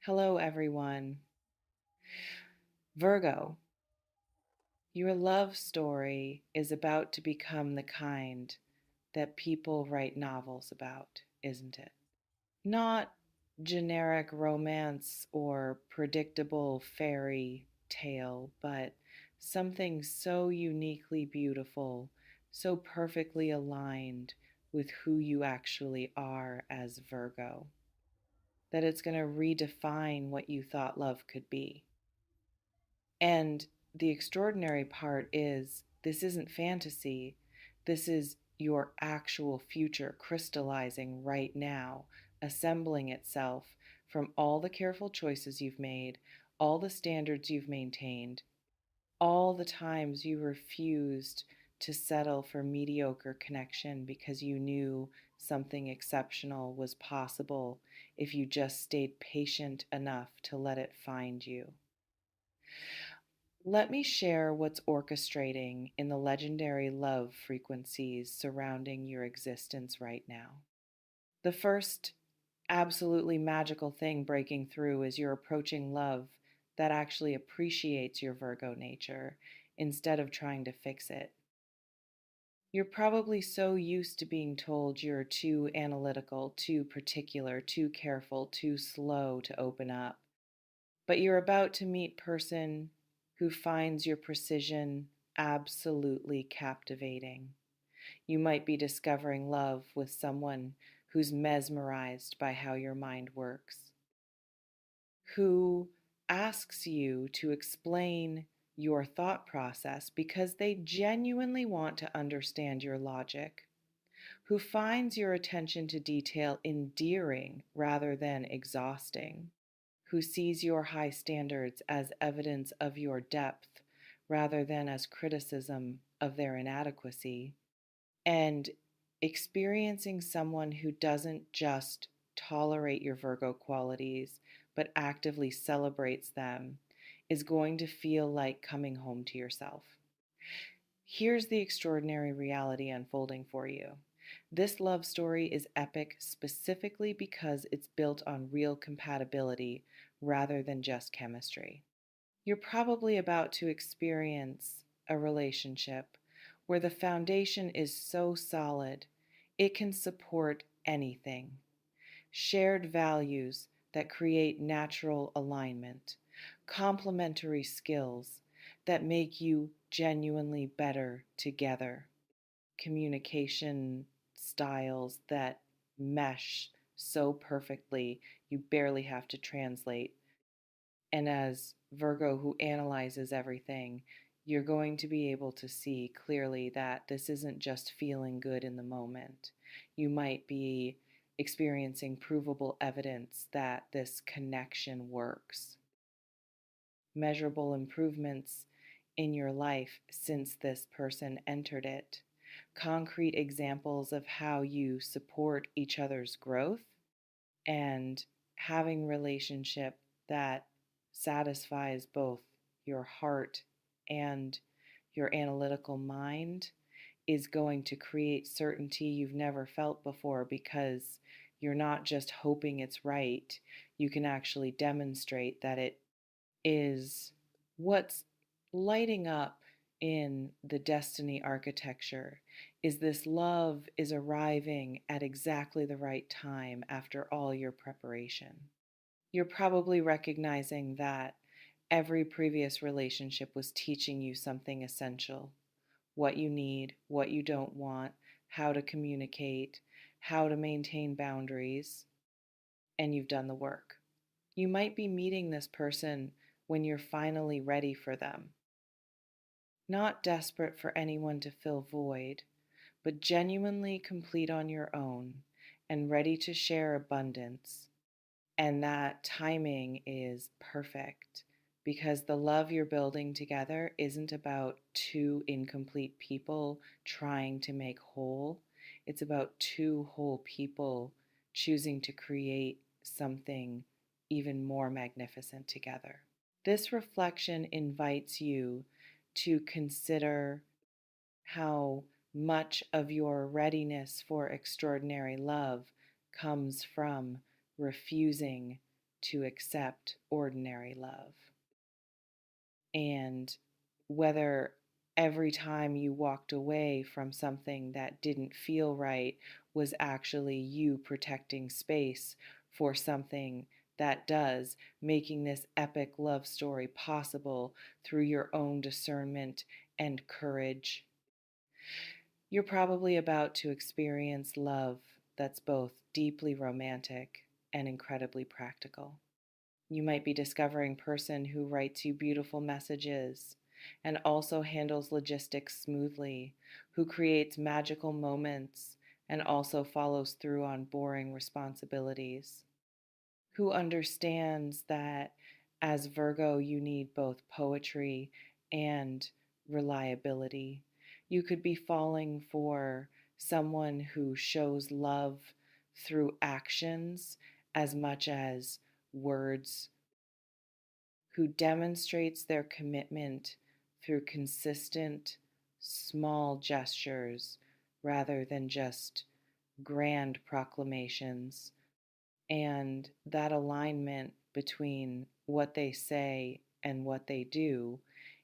Hello, everyone. Virgo, your love story is about to become the kind that people write novels about, isn't it? Not generic romance or predictable fairy tale, but something so uniquely beautiful, so perfectly aligned with who you actually are as Virgo, that it's going to redefine what you thought love could be. And the extraordinary part is this isn't fantasy. This is your actual future crystallizing right now, assembling itself from all the careful choices you've made, all the standards you've maintained, all the times you refused to settle for mediocre connection because you knew something exceptional was possible if you just stayed patient enough to let it find you. Let me share what's orchestrating in the legendary love frequencies surrounding your existence right now. The first absolutely magical thing breaking through is you're approaching love that actually appreciates your Virgo nature instead of trying to fix it. You're probably so used to being told you're too analytical, too particular, too careful, too slow to open up. But you're about to meet person who finds your precision absolutely captivating. You might be discovering love with someone who's mesmerized by how your mind works, who asks you to explain your thought process because they genuinely want to understand your logic, who finds your attention to detail endearing rather than exhausting, who sees your high standards as evidence of your depth rather than as criticism of their inadequacy, and experiencing someone who doesn't just tolerate your Virgo qualities but actively celebrates them is going to feel like coming home to yourself. Here's the extraordinary reality unfolding for you. This love story is epic specifically because it's built on real compatibility rather than just chemistry. You're probably about to experience a relationship where the foundation is so solid it can support anything. Shared values that create natural alignment, complementary skills that make you genuinely better together, communication styles that mesh so perfectly you barely have to translate. And as Virgo, who analyzes everything, you're going to be able to see clearly that this isn't just feeling good in the moment. You might be experiencing provable evidence that this connection works, measurable improvements in your life since this person entered it, concrete examples of how you support each other's growth, and having relationship that satisfies both your heart and your analytical mind is going to create certainty you've never felt before because you're not just hoping it's right. You can actually demonstrate that it is. What's lighting up in the destiny architecture is this love is arriving at exactly the right time after all your preparation. You're probably recognizing that every previous relationship was teaching you something essential: what you need, what you don't want, how to communicate, how to maintain boundaries, and you've done the work. You might be meeting this person when you're finally ready for them, not desperate for anyone to fill void, but genuinely complete on your own and ready to share abundance. And that timing is perfect because the love you're building together isn't about two incomplete people trying to make whole. It's about two whole people choosing to create something even more magnificent together. This reflection invites you to consider how much of your readiness for extraordinary love comes from refusing to accept ordinary love. And whether every time you walked away from something that didn't feel right was actually you protecting space for something that does, making this epic love story possible through your own discernment and courage. You're probably about to experience love that's both deeply romantic and incredibly practical. You might be discovering a person who writes you beautiful messages and also handles logistics smoothly, who creates magical moments and also follows through on boring responsibilities, who understands that as Virgo, you need both poetry and reliability. You could be falling for someone who shows love through actions as much as words, who demonstrates their commitment through consistent, small gestures rather than just grand proclamations, and that alignment between what they say and what they do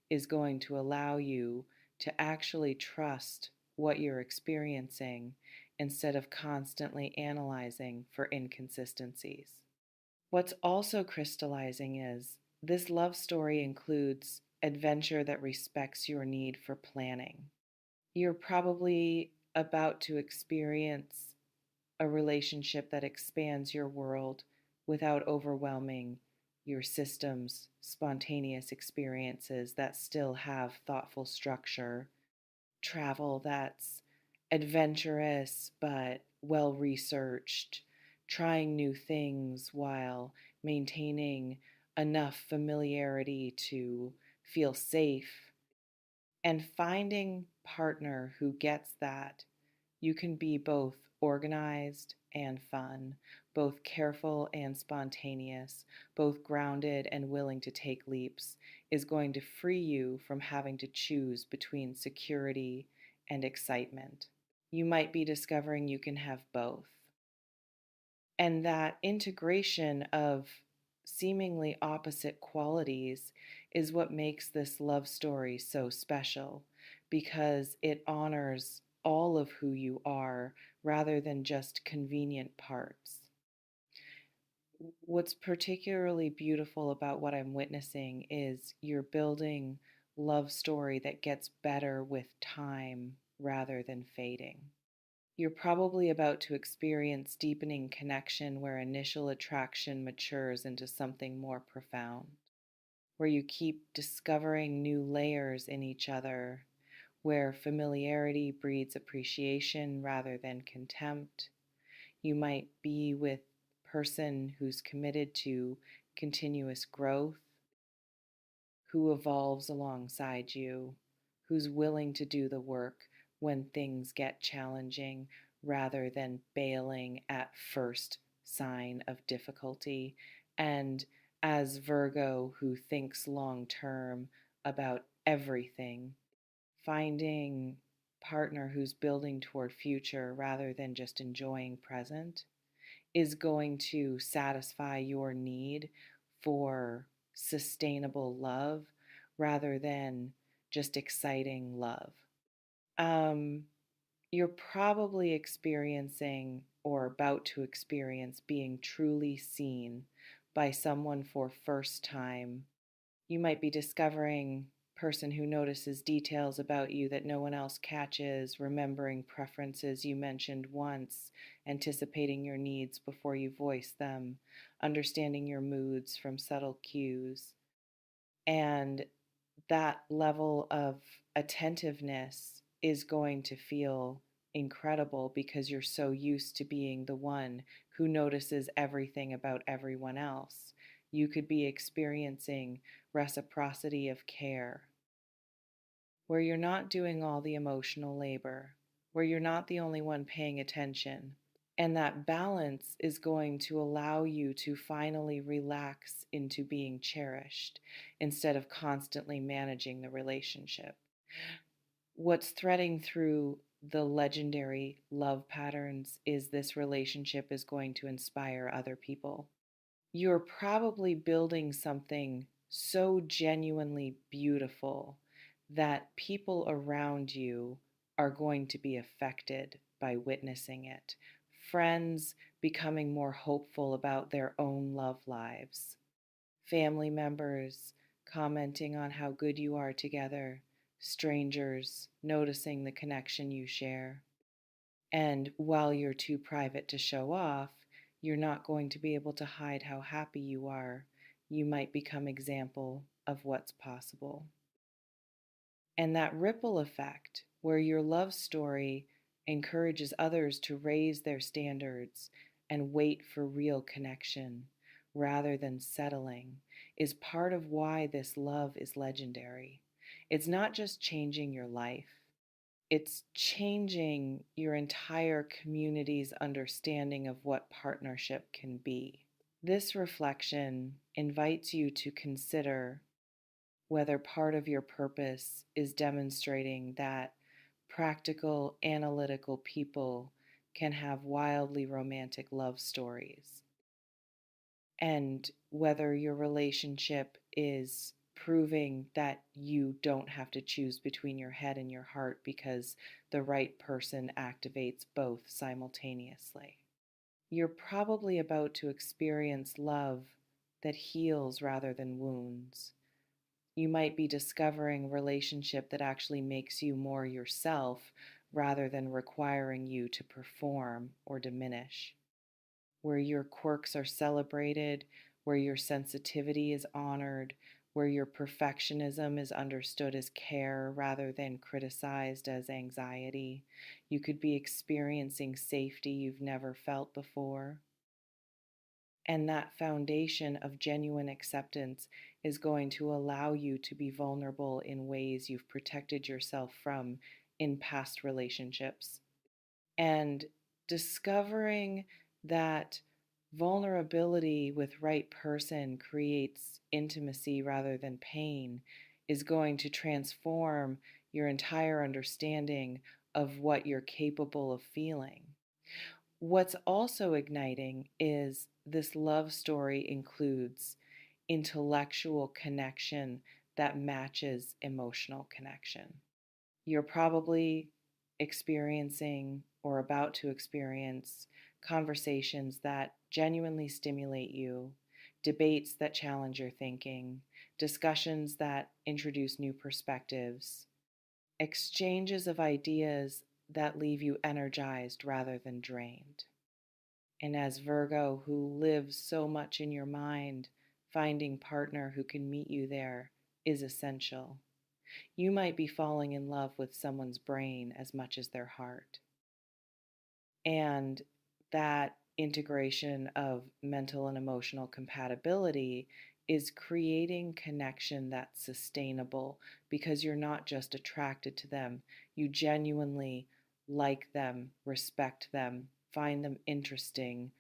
is going to allow you to actually trust what you're experiencing instead of constantly analyzing for inconsistencies. What's also crystallizing is this love story includes adventure that respects your need for planning. You're probably about to experience a relationship that expands your world without overwhelming your system's spontaneous experiences that still have thoughtful structure, travel that's adventurous but well researched, trying new things while maintaining enough familiarity to feel safe, and finding partner who gets that. You can be both organized and fun, both careful and spontaneous, both grounded and willing to take leaps, is going to free you from having to choose between security and excitement. You might be discovering you can have both. And that integration of seemingly opposite qualities is what makes this love story so special, because it honors all of who you are rather than just convenient parts. What's particularly beautiful about what I'm witnessing is you're building love story that gets better with time rather than fading. You're probably about to experience deepening connection where initial attraction matures into something more profound, where you keep discovering new layers in each other, where familiarity breeds appreciation rather than contempt. You might be with a person who's committed to continuous growth, who evolves alongside you, who's willing to do the work when things get challenging rather than bailing at first sign of difficulty, and as Virgo who thinks long term about everything, finding partner who's building toward future rather than just enjoying present is going to satisfy your need for sustainable love rather than just exciting love. Um, you're probably experiencing or about to experience being truly seen by someone for first time. You might be discovering a person who notices details about you that no one else catches, remembering preferences you mentioned once, anticipating your needs before you voice them, understanding your moods from subtle cues. And that level of attentiveness is going to feel incredible because you're so used to being the one who notices everything about everyone else. You could be experiencing reciprocity of care, where you're not doing all the emotional labor, where you're not the only one paying attention. And that balance is going to allow you to finally relax into being cherished instead of constantly managing the relationship. What's threading through the legendary love patterns is this relationship is going to inspire other people. You're probably building something so genuinely beautiful that people around you are going to be affected by witnessing it. Friends becoming more hopeful about their own love lives, family members commenting on how good you are together, strangers noticing the connection you share. And while you're too private to show off, you're not going to be able to hide how happy you are. You might become example of what's possible. And that ripple effect, where your love story encourages others to raise their standards and wait for real connection rather than settling, is part of why this love is legendary. It's not just changing your life, it's changing your entire community's understanding of what partnership can be. This reflection invites you to consider whether part of your purpose is demonstrating that practical, analytical people can have wildly romantic love stories, and whether your relationship is proving that you don't have to choose between your head and your heart because the right person activates both simultaneously. You're probably about to experience love that heals rather than wounds. You might be discovering a relationship that actually makes you more yourself rather than requiring you to perform or diminish, where your quirks are celebrated, where your sensitivity is honored, where your perfectionism is understood as care rather than criticized as anxiety. You could be experiencing safety you've never felt before. And that foundation of genuine acceptance is going to allow you to be vulnerable in ways you've protected yourself from in past relationships. And discovering that vulnerability with right person creates intimacy rather than pain is going to transform your entire understanding of what you're capable of feeling. What's also igniting is this love story includes intellectual connection that matches emotional connection. You're probably experiencing or about to experience conversations that genuinely stimulate you, debates that challenge your thinking, discussions that introduce new perspectives, exchanges of ideas that leave you energized rather than drained. And as Virgo, who lives so much in your mind, finding partner who can meet you there is essential. You might be falling in love with someone's brain as much as their heart. And that integration of mental and emotional compatibility is creating connection that's sustainable because you're not just attracted to them, you genuinely like them, respect them, find them interesting,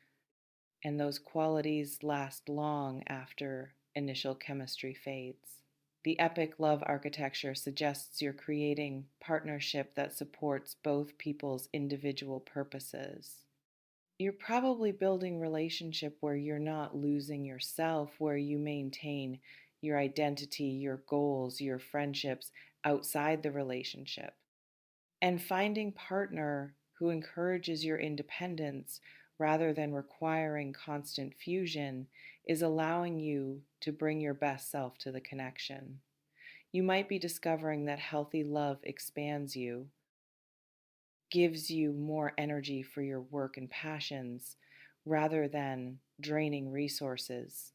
and those qualities last long after initial chemistry fades. The epic love architecture suggests you're creating partnership that supports both people's individual purposes. You're probably building relationship where you're not losing yourself, where you maintain your identity, your goals, your friendships outside the relationship. And finding partner who encourages your independence rather than requiring constant fusion is allowing you to bring your best self to the connection. You might be discovering that healthy love expands you, gives you more energy for your work and passions rather than draining resources.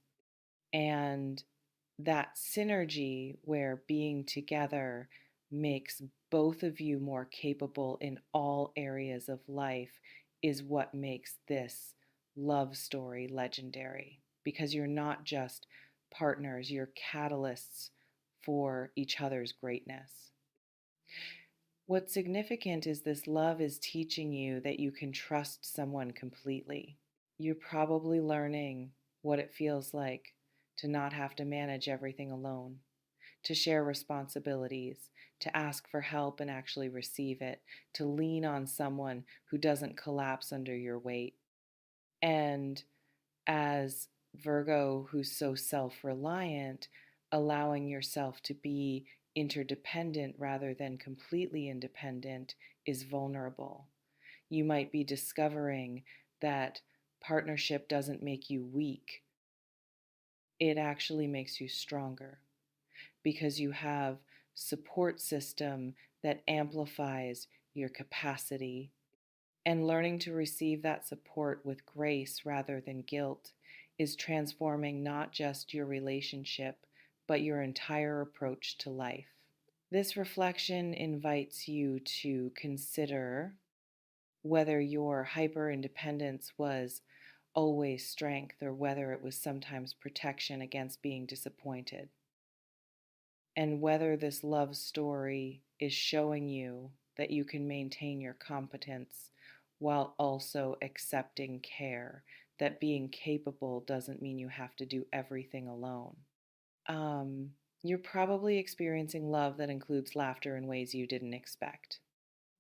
And that synergy where being together makes both of you more capable in all areas of life is what makes this love story legendary, because you're not just partners, you're catalysts for each other's greatness. What's significant is this love is teaching you that you can trust someone completely. You're probably learning what it feels like to not have to manage everything alone, to share responsibilities, to ask for help and actually receive it, to lean on someone who doesn't collapse under your weight. And as Virgo, who's so self reliant, allowing yourself to be interdependent rather than completely independent is vulnerable. You might be discovering that partnership doesn't make you weak, it actually makes you stronger because you have support system that amplifies your capacity, and learning to receive that support with grace rather than guilt is transforming not just your relationship, but your entire approach to life. This reflection invites you to consider whether your hyper independence was always strength or whether it was sometimes protection against being disappointed, and whether this love story is showing you that you can maintain your competence while also accepting care, that being capable doesn't mean you have to do everything alone. Um, you're probably experiencing love that includes laughter in ways you didn't expect.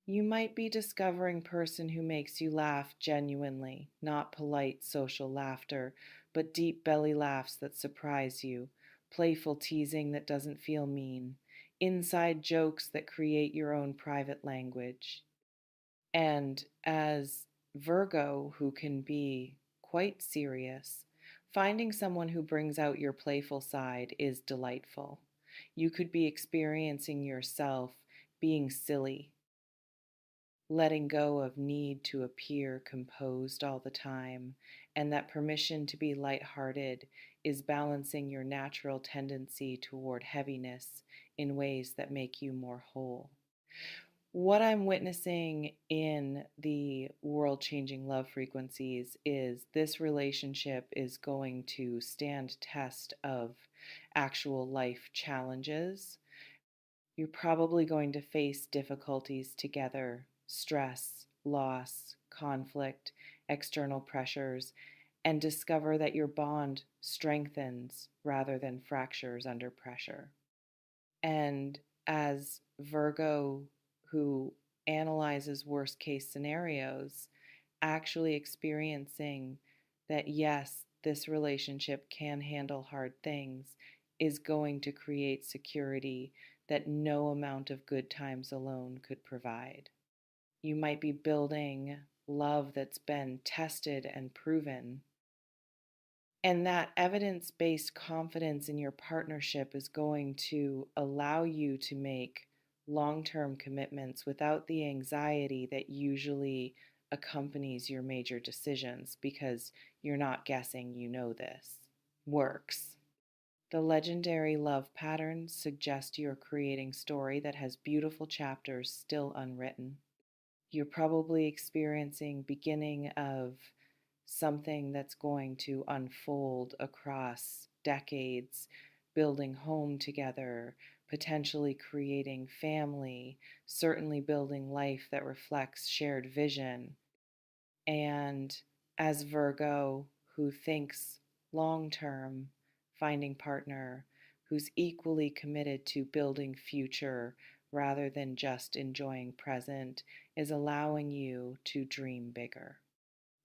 You might be discovering a person who makes you laugh genuinely, not polite social laughter, but deep belly laughs that surprise you, playful teasing that doesn't feel mean, inside jokes that create your own private language. And as Virgo, who can be quite serious, finding someone who brings out your playful side is delightful. You could be experiencing yourself being silly, letting go of need to appear composed all the time, and that permission to be lighthearted is balancing your natural tendency toward heaviness in ways that make you more whole. What I'm witnessing in the world changing love frequencies is this relationship is going to stand test of actual life challenges. You're probably going to face difficulties together, stress, loss, conflict, external pressures, and discover that your bond strengthens rather than fractures under pressure. And as Virgo, who analyzes worst case scenarios, actually experiencing that, yes, this relationship can handle hard things, is going to create security that no amount of good times alone could provide. You might be building love that's been tested and proven. And that evidence based confidence in your partnership is going to allow you to make long term commitments without the anxiety that usually accompanies your major decisions because you're not guessing, you know this works. The legendary love patterns suggest you're creating story that has beautiful chapters still unwritten. You're probably experiencing beginning of something that's going to unfold across decades, building home together, potentially creating family, certainly building life that reflects shared vision. And as Virgo, who thinks long term, finding partner who's equally committed to building future rather than just enjoying present is allowing you to dream bigger.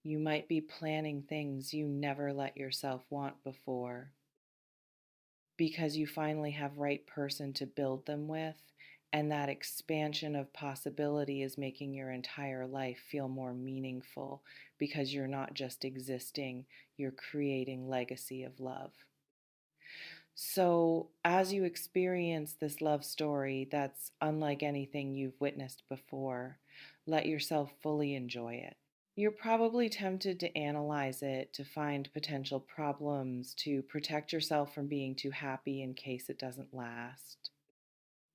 You might be planning things you never let yourself want before because you finally have right person to build them with, and that expansion of possibility is making your entire life feel more meaningful because you're not just existing, you're creating legacy of love. So, as you experience this love story that's unlike anything you've witnessed before, let yourself fully enjoy it. You're probably tempted to analyze it, to find potential problems, to protect yourself from being too happy in case it doesn't last.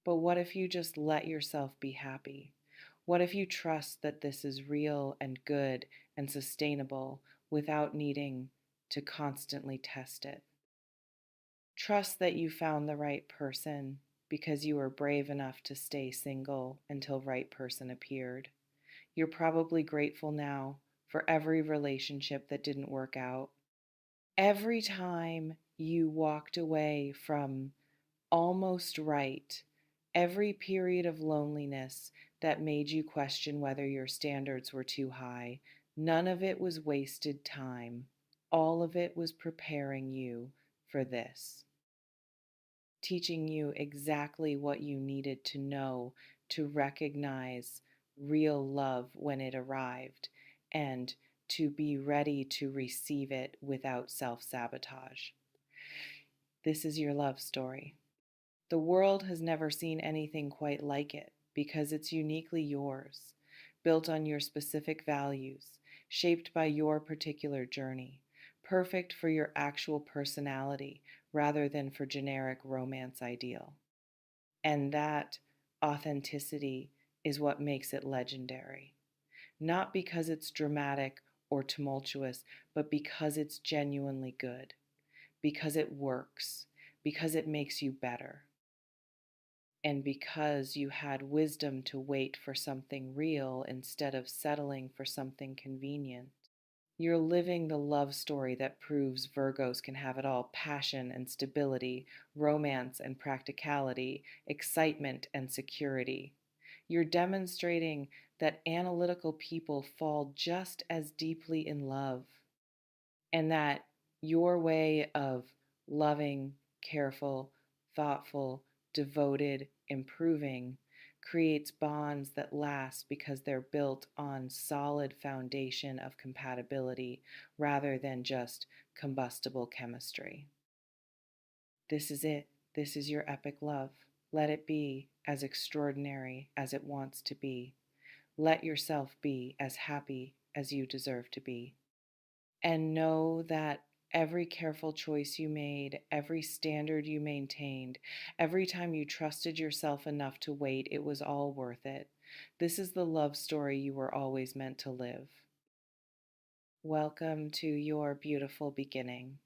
But what if you just let yourself be happy? What if you trust that this is real and good and sustainable without needing to constantly test it? Trust that you found the right person because you were brave enough to stay single until right person appeared. You're probably grateful now for every relationship that didn't work out. Every time you walked away from almost right, every period of loneliness that made you question whether your standards were too high, none of it was wasted time. All of it was preparing you for this, teaching you exactly what you needed to know to recognize real love when it arrived and to be ready to receive it without self sabotage. This is your love story. The world has never seen anything quite like it because it's uniquely yours, built on your specific values, shaped by your particular journey, perfect for your actual personality rather than for generic romance ideal. And that authenticity is what makes it legendary. Not because it's dramatic or tumultuous, but because it's genuinely good, because it works, because it makes you better, and because you had wisdom to wait for something real instead of settling for something convenient. You're living the love story that proves Virgos can have it all: passion and stability, romance and practicality, excitement and security. You're demonstrating that analytical people fall just as deeply in love, and that your way of loving, careful, thoughtful, devoted, improving creates bonds that last because they're built on solid foundation of compatibility rather than just combustible chemistry. This is it. This is your epic love. Let it be as extraordinary as it wants to be. Let yourself be as happy as you deserve to be. And know that every careful choice you made, every standard you maintained, every time you trusted yourself enough to wait, it was all worth it. This is the love story you were always meant to live. Welcome to your beautiful beginning.